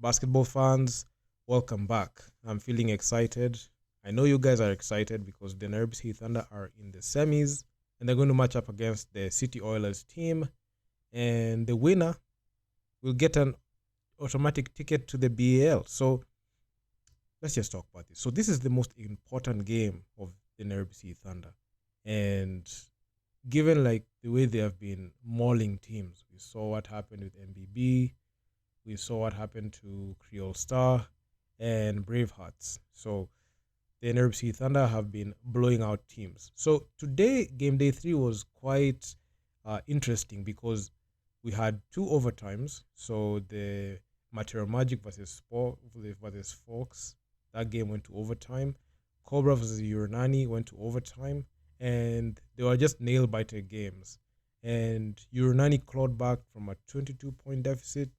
Basketball fans, welcome back. I'm feeling excited. I know you guys are excited because the Nderitu Thunder are in the semis and they're going to match up against the City Oilers team. And the winner will get an automatic ticket to the BAL. So let's just talk about this. So this is the most important game of the Nderitu Thunder. And given like the way they have been mauling teams, we saw what happened with MBB, we saw what happened to Creole Star and Bravehearts. So the Nderitu Thunder have been blowing out teams. So today, game day 3 was quite interesting because we had two overtimes. So the Material Magic versus Fox, that game went to overtime. Cobra versus Uranani went to overtime. And they were just nail-biter games. And Uranani clawed back from a 22-point deficit.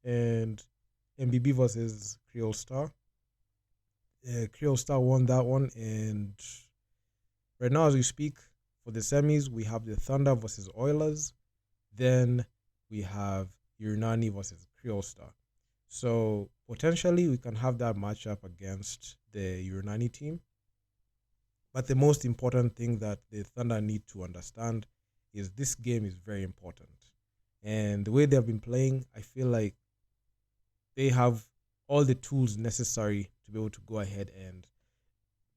And MBB versus Creole Star. Creole Star won that one. And right now, as we speak, for the semis, we have the Thunder versus Oilers. Then we have Uranani versus Creole Star. So potentially, we can have that matchup against the Uranani team. But the most important thing that the Thunder need to understand is this game is very important. And the way they've been playing, I feel like they have all the tools necessary to be able to go ahead and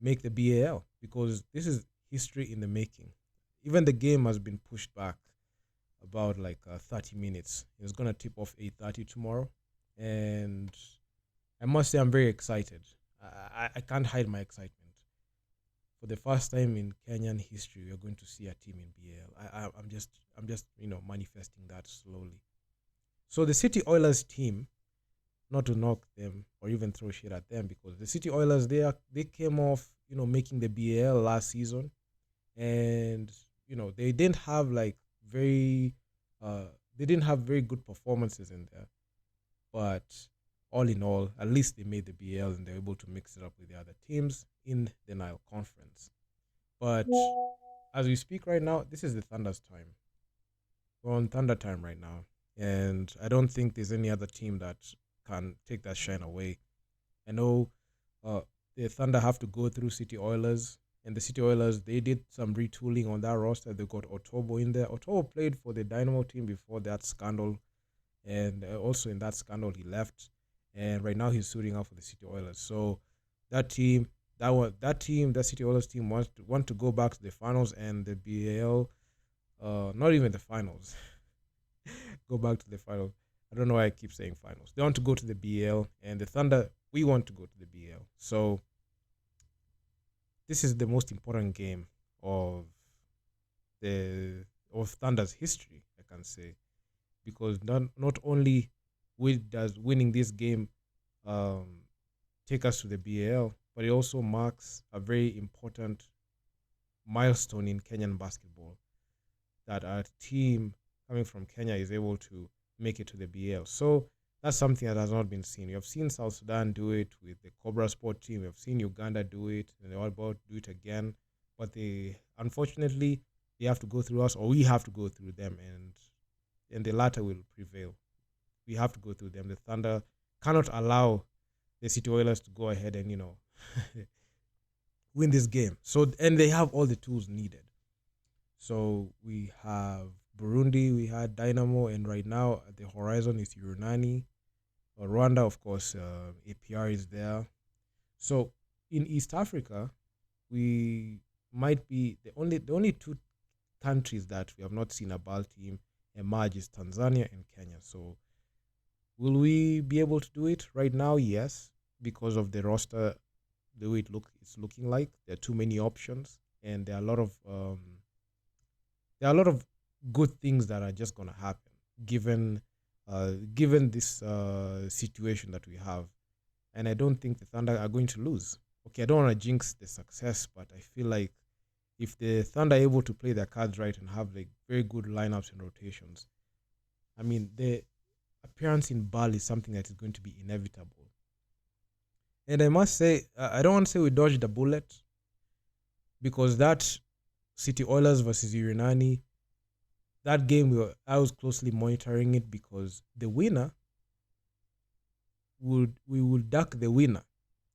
make the BAL because this is history in the making. Even the game has been pushed back about like 30 minutes. It's going to tip off 8:30 tomorrow. And I must say I'm very excited. I can't hide my excitement. For the first time in Kenyan history, we're going to see a team in BAL. I'm just manifesting that slowly. So the City Oilers team, not to knock them or even throw shit at them, because the City Oilers they came off making the BAL last season, and they didn't have like very they didn't have very good performances in there, but all in all, at least they made the BAL and they're able to mix it up with the other teams in the Nile Conference. But as we speak right now, this is the Thunder's time. We're on Thunder time right now, and I don't think there's any other team that can take that shine away. I know the Thunder have to go through City Oilers, and the City Oilers, they did some retooling on that roster. They got Otobo in there. Otobo played for the Dynamo team before that scandal, and also in that scandal he left, and right now he's suiting up for the City Oilers. So that team, that City Oilers team want to go back to the finals and the BAL, not even the finals, go back to the finals. I don't know why I keep saying finals. They want to go to the BL, and the Thunder, we want to go to the BL. So this is the most important game of Thunder's history, I can say, because not only does winning this game take us to the BL, but it also marks a very important milestone in Kenyan basketball, that our team coming from Kenya is able to make it to the BL. So that's something that has not been seen. We have seen South Sudan do it with the Cobra Sport team. We have seen Uganda do it, and they're all about to do it again. But unfortunately, they have to go through us, or we have to go through them, and the latter will prevail. We have to go through them. The Thunder cannot allow the City Oilers to go ahead and win this game. So, and they have all the tools needed. So we have Burundi, we had Dynamo, and right now at the horizon is Uranani. Rwanda, of course, APR is there. So in East Africa, we might be the only two countries that we have not seen a BAL team emerge is Tanzania and Kenya. So will we be able to do it right now? Yes, because of the roster, the way it's looking like. There are too many options, and there are a lot of good things that are just going to happen given this situation that we have. And I don't think the Thunder are going to lose. Okay, I don't want to jinx the success, but I feel like if the Thunder are able to play their cards right and have like very good lineups and rotations, I mean, the appearance in BAL is something that is going to be inevitable. And I must say, I don't want to say we dodged a bullet, because that City Oilers versus Uranani, that game I was closely monitoring it, because the winner we would duck the winner,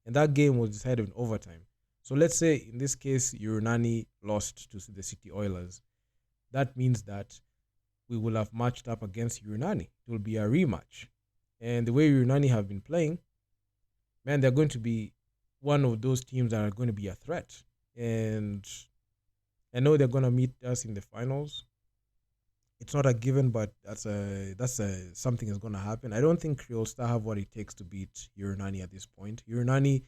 and that game was decided in overtime. So let's say in this case, Urnani lost to the City Oilers. That means that we will have matched up against Urnani. It will be a rematch, and the way Urnani have been playing, man, they're going to be one of those teams that are going to be a threat. And I know they're going to meet us in the finals. It's not a given, but that's something is going to happen. I don't think Creole Star have what it takes to beat Urnani at this point. Urnani,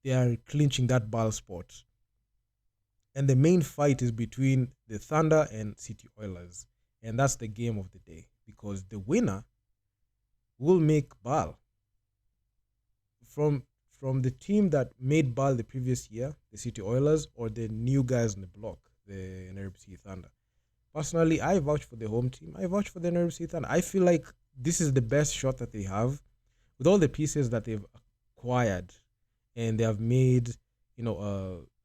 they are clinching that ball spot. And the main fight is between the Thunder and City Oilers. And that's the game of the day, because the winner will make BAL. From the team that made BAL the previous year, the City Oilers, or the new guys on the block, the Nderitu Thunder. Personally, I vouch for the home team. I vouch for the Nderitu Thunder. I feel like this is the best shot that they have with all the pieces that they've acquired, and they have made,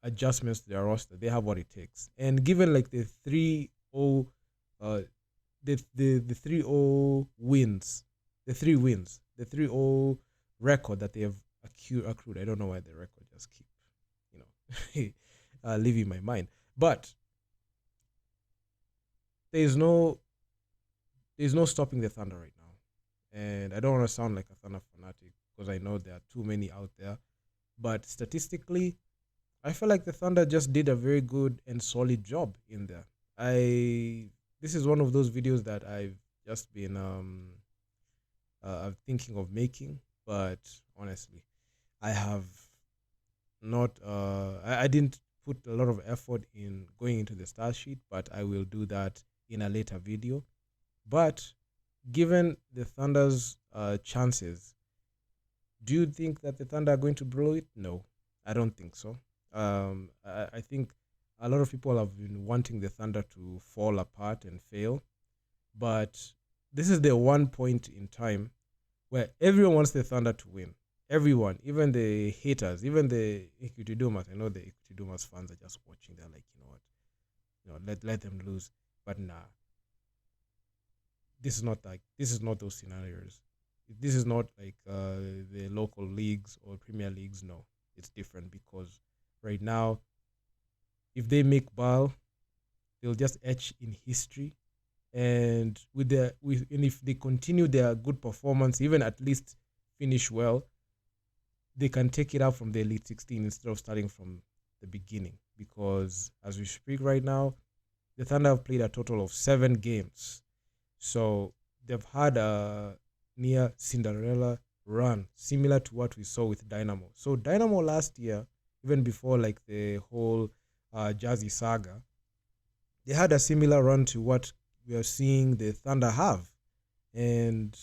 adjustments to their roster. They have what it takes. And given like the 3-0 the 3-0 wins, the 3-0 record that they have accrued. I don't know why the record just keep, leaving my mind. But there's no stopping the Thunder right now. And I don't want to sound like a Thunder fanatic, because I know there are too many out there. But statistically, I feel like the Thunder just did a very good and solid job in there. This is one of those videos that I've just been thinking of making, but honestly, I have not. I didn't put a lot of effort in going into the star sheet, but I will do that in a later video. But given the Thunder's chances, do you think that the Thunder are going to blow it? No, I don't think so. I think a lot of people have been wanting the Thunder to fall apart and fail, but this is the one point in time where everyone wants the Thunder to win. Everyone, even the haters, even the Equity Dumas. I know the Equity Dumas fans are just watching. They're like, let them lose. But nah, this is not those scenarios. This is not like the local leagues or Premier Leagues. No, it's different, because right now, if they make BAL, they'll just etch in history. And and if they continue their good performance, even at least finish well, they can take it out from the Elite 16 instead of starting from the beginning. Because as we speak right now, the Thunder have played a total of 7 games. So they've had a near Cinderella run, similar to what we saw with Dynamo. So Dynamo last year, even before like the whole Jazzy saga, they had a similar run to what we are seeing the Thunder have. And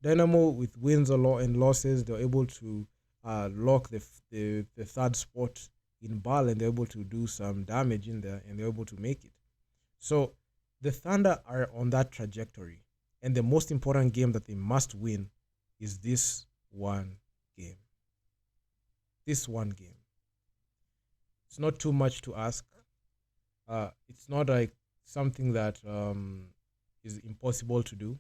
Dynamo, with wins and losses, they're able to lock the third spot in BAL, and they're able to do some damage in there, and they're able to make it. So the Thunder are on that trajectory, and the most important game that they must win is this one game. This one game. It's not too much to ask. It's not like something that is impossible to do,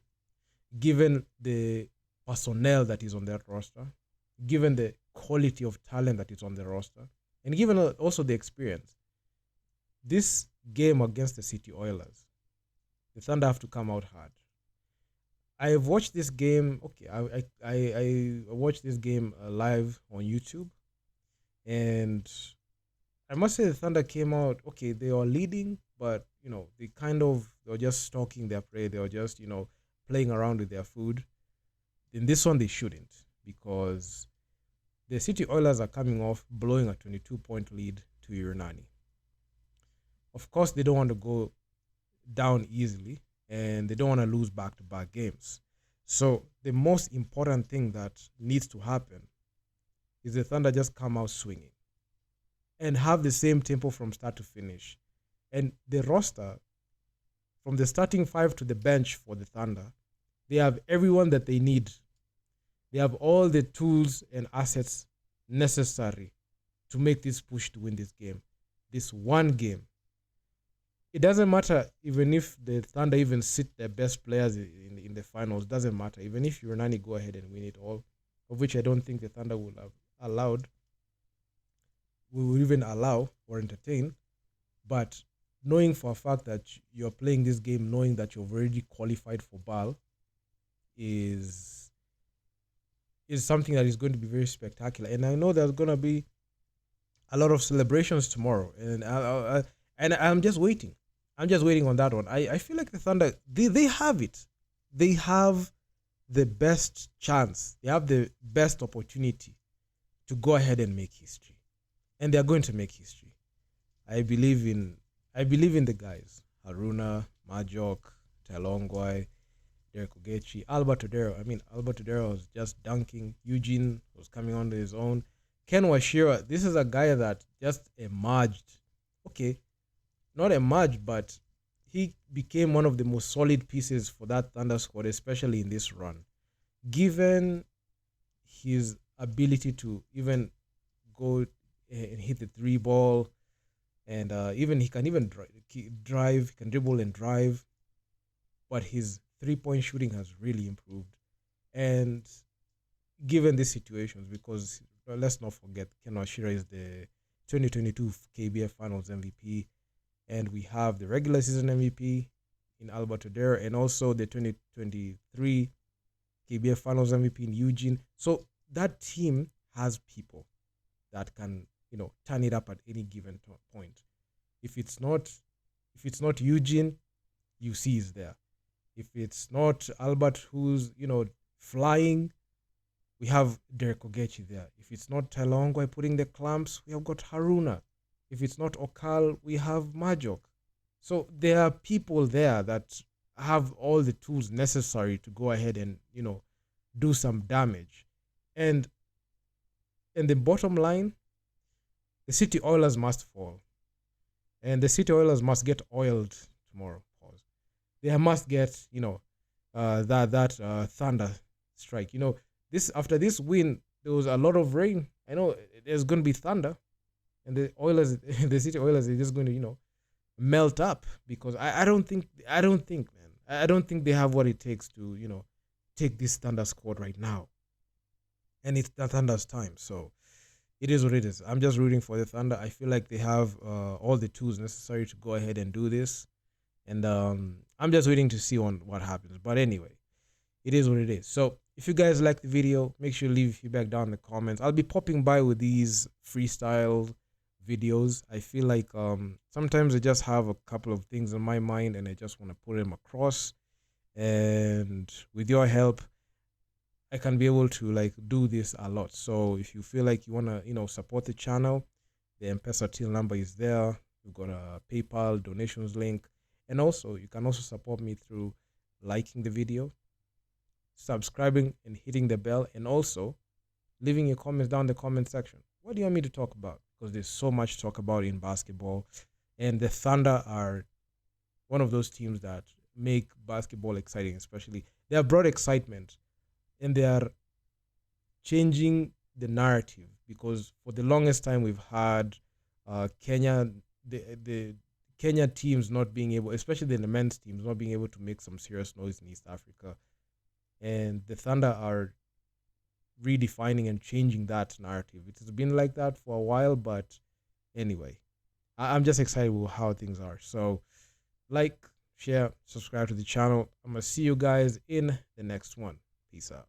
given the personnel that is on that roster, given the quality of talent that is on the roster, and given also the experience. This game against the City Oilers, the Thunder have to come out hard. I have watched this game. Okay, I watched this game live on YouTube, and I must say the Thunder came out, okay, they were leading, but, they were just stalking their prey. They were just, playing around with their food. In this one, they shouldn't, because the City Oilers are coming off blowing a 22-point lead to Urnani. Of course, they don't want to go down easily, and they don't want to lose back-to-back games. So the most important thing that needs to happen is the Thunder just come out swinging and have the same tempo from start to finish. And the roster, from the starting 5 to the bench for the Thunder, they have everyone that they need. They have all the tools and assets necessary to make this push to win this game. This one game. It doesn't matter even if the Thunder even sit their best players in the finals. Doesn't matter. Even if Urnani go ahead and win it all, of which I don't think the Thunder would have allowed, we will even allow or entertain. But knowing for a fact that you're playing this game, knowing that you've already qualified for BAL, is something that is going to be very spectacular. And I know there's going to be a lot of celebrations tomorrow, and I'm just waiting. I'm just waiting on that one. I feel like the Thunder, they have it. They have the best chance. They have the best opportunity to go ahead and make history, and they're going to make history. I believe in the guys: Haruna, Majok, Telongwai, Derek Ogechi, Albert Odero. I mean, Albert Odero was just dunking. Eugene was coming on his own. Ken Washira, this is a guy that just emerged. Okay, not emerged, but he became one of the most solid pieces for that Thunder squad, especially in this run. Given his ability to even go and hit the 3 ball, and even he can even drive, he can dribble and drive, but his 3-point shooting has really improved. And given these situations, because let's not forget, Ken Washira is the 2022 KBF Finals MVP, and we have the regular season MVP in Albert Odero, and also the 2023 KBF Finals MVP in Eugene. So that team has people that can, turn it up at any given point. If it's not Eugene, UC is there. If it's not Albert who's, flying, we have Derek Ogechi there. If it's not Telongwai putting the clamps, we have got Haruna. If it's not Okal, we have Majok. So there are people there that have all the tools necessary to go ahead and, do some damage. And the bottom line, the City Oilers must fall. And the City Oilers must get oiled tomorrow. Pause. They must get, that thunder strike. After this win, there was a lot of rain. I know there's going to be thunder, and the Oilers, the City Oilers, are just going to, melt up, because I don't think, man, I don't think they have what it takes to, take this Thunder squad right now. And it's the Thunder's time, so it is what it is. I'm just rooting for the Thunder. I feel like they have all the tools necessary to go ahead and do this, and I'm just waiting to see what happens. But anyway, it is what it is. So if you guys like the video, make sure to leave feedback down in the comments. I'll be popping by with these freestyle videos. I feel like sometimes I just have a couple of things in my mind and I just want to put them across, and with your help I can be able to do this a lot. So if you feel like you want to support the channel, the MPESA till number is there. We've got a PayPal donations link, and also you can also support me through liking the video, subscribing and hitting the bell, and also leaving your comments down in the comment section. What do you want me to talk about? Because there's so much to talk about in basketball, and the Thunder are one of those teams that make basketball exciting. Especially, they have brought excitement, and they are changing the narrative, because for the longest time we've had Kenya, the Kenya teams not being able, especially the men's teams, not being able to make some serious noise in East Africa. And the Thunder are redefining and changing that narrative. It has been like that for a while, but anyway, I'm just excited with how things are. So like, share, subscribe to the channel. I'm going to see you guys in the next one. Peace out.